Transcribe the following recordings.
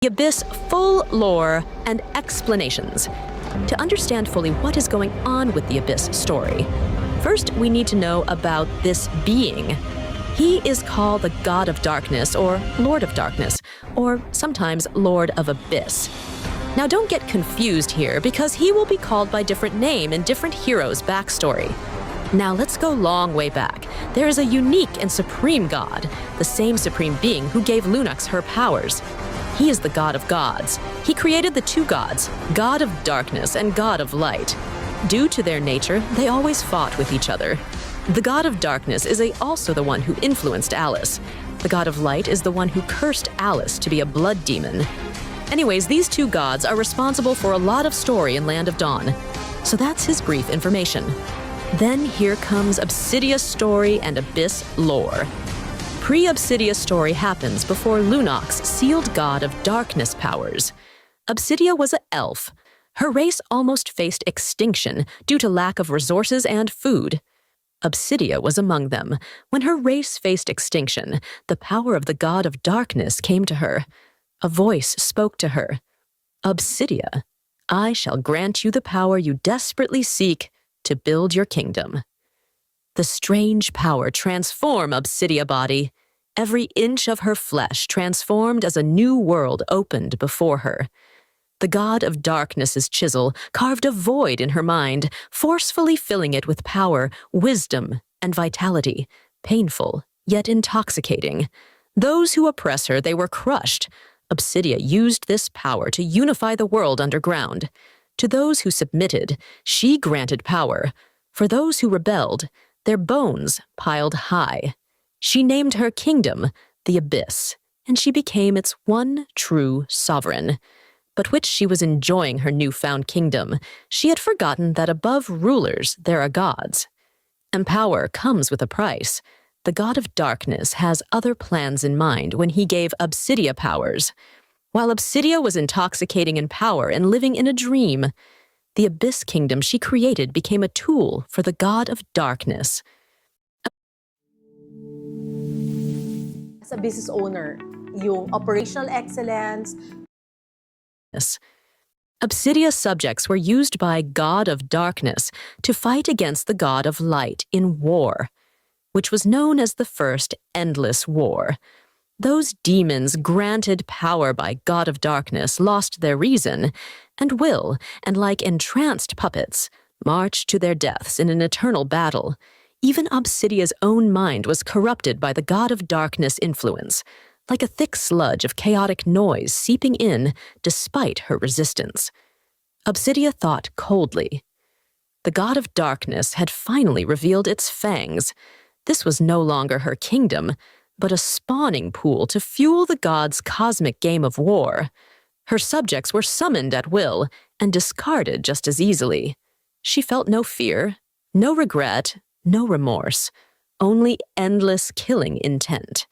The Abyss full lore and explanations. To understand fully what is going on with the Abyss story, first we need to know about this being. He is called the God of Darkness or Lord of Darkness, or sometimes Lord of Abyss. Now don't get confused here because he will be called by different name in different heroes' backstory. Now let's go long way back. There is a unique and supreme god, the same supreme being who gave Lunox her powers. He is the God of gods. He created the two gods, God of Darkness and God of Light. Due to their nature, they always fought with each other. The God of Darkness is also the one who influenced Alice. The God of Light is the one who cursed Alice to be a blood demon. Anyways, these two gods are responsible for a lot of story in Land of Dawn. So that's his brief information. Then here comes Obsidia's story and Abyss lore. Pre-Obsidia story happens before Lunox sealed God of Darkness powers. Obsidia was an elf. Her race almost faced extinction due to lack of resources and food. Obsidia was among them. When her race faced extinction, the power of the God of Darkness came to her. A voice spoke to her. Obsidia, I shall grant you the power you desperately seek to build your kingdom. The strange power transformed Obsidia body. Every inch of her flesh transformed as a new world opened before her. The God of Darkness's chisel carved a void in her mind, forcefully filling it with power, wisdom, and vitality, painful, yet intoxicating. Those who oppress her, they were crushed. Obsidia used this power to unify the world underground. To those who submitted, she granted power. For those who rebelled, their bones piled high. She named her kingdom the Abyss, and she became its one true sovereign. But which she was enjoying her newfound kingdom, she had forgotten that above rulers there are gods. And power comes with a price. The God of Darkness has other plans in mind when he gave Obsidia powers. While Obsidia was intoxicating in power and living in a dream, the Abyss kingdom she created became a tool for the God of Darkness. As a business owner, yung operational excellence. Obsidia's subjects were used by God of Darkness to fight against the God of Light in war, which was known as the First Endless War. Those demons granted power by God of Darkness lost their reason and will, and like entranced puppets, marched to their deaths in an eternal battle. Even Obsidia's own mind was corrupted by the God of Darkness influence, like a thick sludge of chaotic noise seeping in despite her resistance. Obsidia thought coldly. The God of Darkness had finally revealed its fangs. This was no longer her kingdom, but a spawning pool to fuel the god's cosmic game of war. Her subjects were summoned at will and discarded just as easily. She felt no fear, no regret, no remorse, only endless killing intent.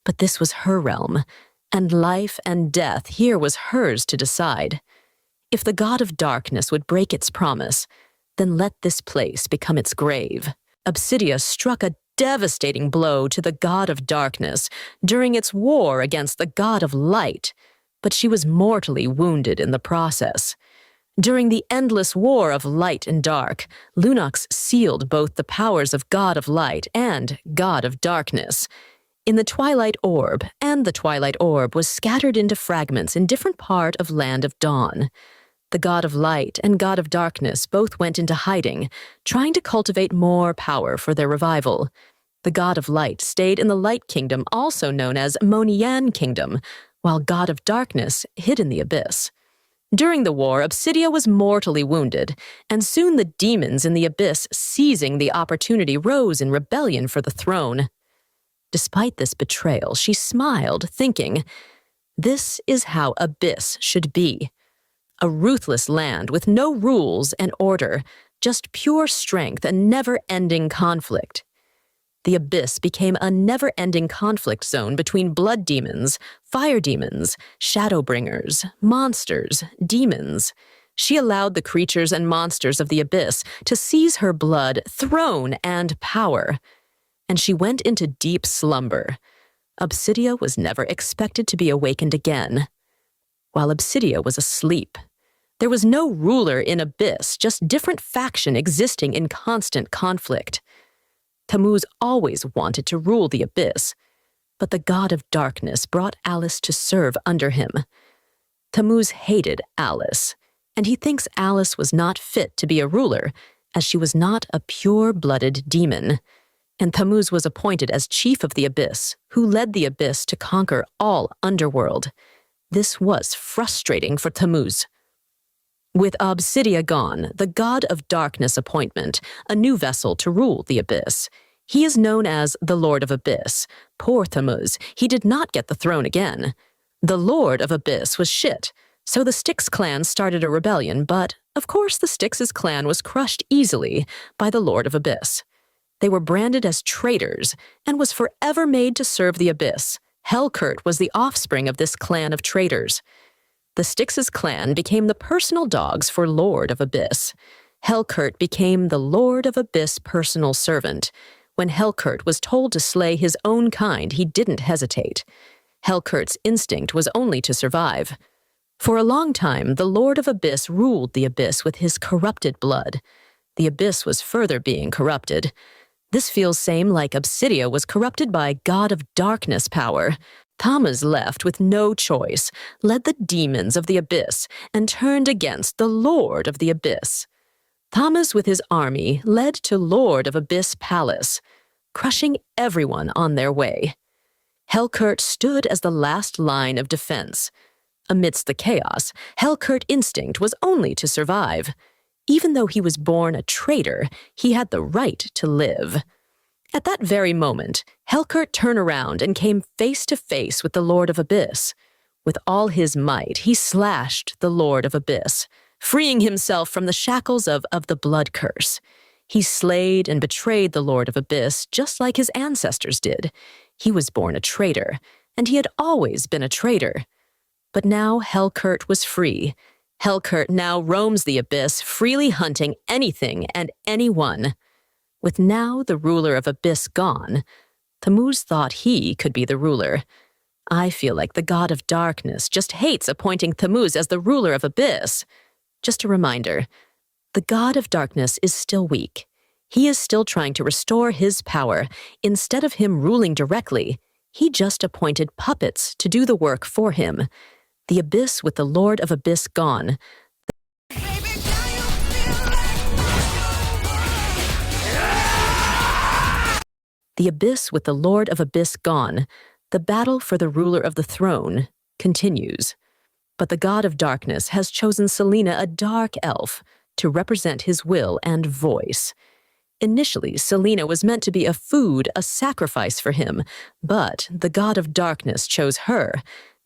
But this was her realm, and life and death here was hers to decide. If the God of Darkness would break its promise, then let this place become its grave. Obsidia struck a devastating blow to the God of Darkness during its war against the God of Light, but she was mortally wounded in the process. During the endless war of light and dark, Lunox sealed both the powers of God of Light and God of Darkness in the Twilight Orb, and the Twilight Orb was scattered into fragments in different parts of Land of Dawn. The God of Light and God of Darkness both went into hiding, trying to cultivate more power for their revival. The God of Light stayed in the Light Kingdom, also known as Moniyan Kingdom, while God of Darkness hid in the Abyss. During the war, Obsidia was mortally wounded, and soon the demons in the Abyss, seizing the opportunity, rose in rebellion for the throne. Despite this betrayal, she smiled, thinking, "This is how Abyss should be. A ruthless land with no rules and order, just pure strength and never-ending conflict." The Abyss became a never-ending conflict zone between blood demons, fire demons, shadowbringers, monsters, demons. She allowed the creatures and monsters of the Abyss to seize her blood, throne, and power. And she went into deep slumber. Obsidia was never expected to be awakened again. while Obsidia was asleep. There was no ruler in Abyss, just different faction existing in constant conflict. Tammuz always wanted to rule the Abyss, but the god of darkness brought Alice to serve under him. Tammuz hated Alice, and he thinks Alice was not fit to be a ruler, as she was not a pure-blooded demon. And Tammuz was appointed as chief of the Abyss, who led the Abyss to conquer all underworld. This was frustrating for Tammuz. With Obsidia gone, the god of darkness appointment, a new vessel to rule the Abyss. He is known as the Lord of Abyss. Poor Tammuz, he did not get the throne again. The Lord of Abyss was shit, so the Styx clan started a rebellion, but of course the Styx's clan was crushed easily by the Lord of Abyss. They were branded as traitors and was forever made to serve the Abyss. Hellcurt was the offspring of this clan of traitors. The Styx's clan became the personal dogs for Lord of Abyss. Hellcurt became the Lord of Abyss personal servant. When Hellcurt was told to slay his own kind, he didn't hesitate. Hellcurt's instinct was only to survive. For a long time, the Lord of Abyss ruled the Abyss with his corrupted blood. The Abyss was further being corrupted. This feels same like Obsidia was corrupted by God of Darkness power. Tammuz left with no choice, led the demons of the Abyss, and turned against the Lord of the Abyss. Tammuz with his army led to Lord of Abyss Palace, crushing everyone on their way. Hellcurt stood as the last line of defense. Amidst the chaos, Hellcurt instinct was only to survive. Even though he was born a traitor, he had the right to live. At that very moment, Hellcurt turned around and came face to face with the Lord of Abyss. With all his might, he slashed the Lord of Abyss, freeing himself from the shackles of the blood curse. He slayed and betrayed the Lord of Abyss just like his ancestors did. He was born a traitor, and he had always been a traitor. But now Hellcurt was free. Hellcurt now roams the Abyss, freely hunting anything and anyone. With now the ruler of Abyss gone, Tammuz thought he could be the ruler. I feel like the god of darkness just hates appointing Tammuz as the ruler of Abyss. Just a reminder, the god of darkness is still weak. He is still trying to restore his power. Instead of him ruling directly, he just appointed puppets to do the work for him. The Abyss with the Lord of Abyss gone. The Abyss with the Lord of Abyss gone. The battle for the ruler of the throne continues. But the god of darkness has chosen Selena, a dark elf, to represent his will and voice. Initially, Selena was meant to be a food, a sacrifice for him, but the god of darkness chose her,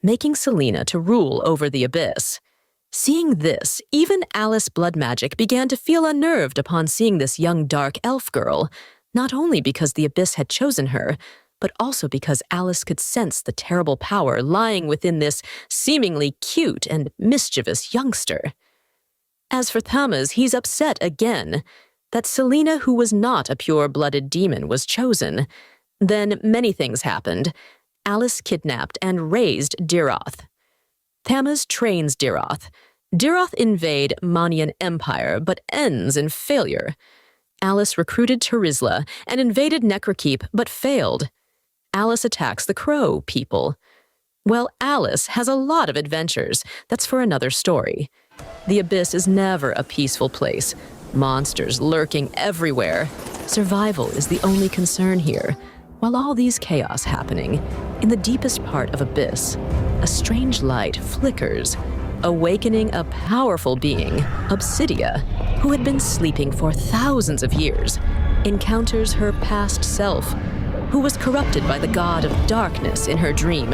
making Selena to rule over the Abyss. Seeing this, even Alice Bloodmagic began to feel unnerved upon seeing this young dark elf girl, not only because the Abyss had chosen her, but also because Alice could sense the terrible power lying within this seemingly cute and mischievous youngster. As for Tammuz, he's upset again that Selena, who was not a pure-blooded demon, was chosen. Then many things happened. Alice kidnapped and raised Diroth. Tammuz trains Diroth. Diroth invade Moniyan Empire, but ends in failure. Alice recruited Terizla and invaded Necrokeep, but failed. Alice attacks the Crow people. Well, Alice has a lot of adventures. That's for another story. The Abyss is never a peaceful place. Monsters lurking everywhere. Survival is the only concern here. While all these chaos happening, in the deepest part of Abyss, a strange light flickers, awakening a powerful being, Obsidia, who had been sleeping for thousands of years, encounters her past self, who was corrupted by the god of darkness in her dream.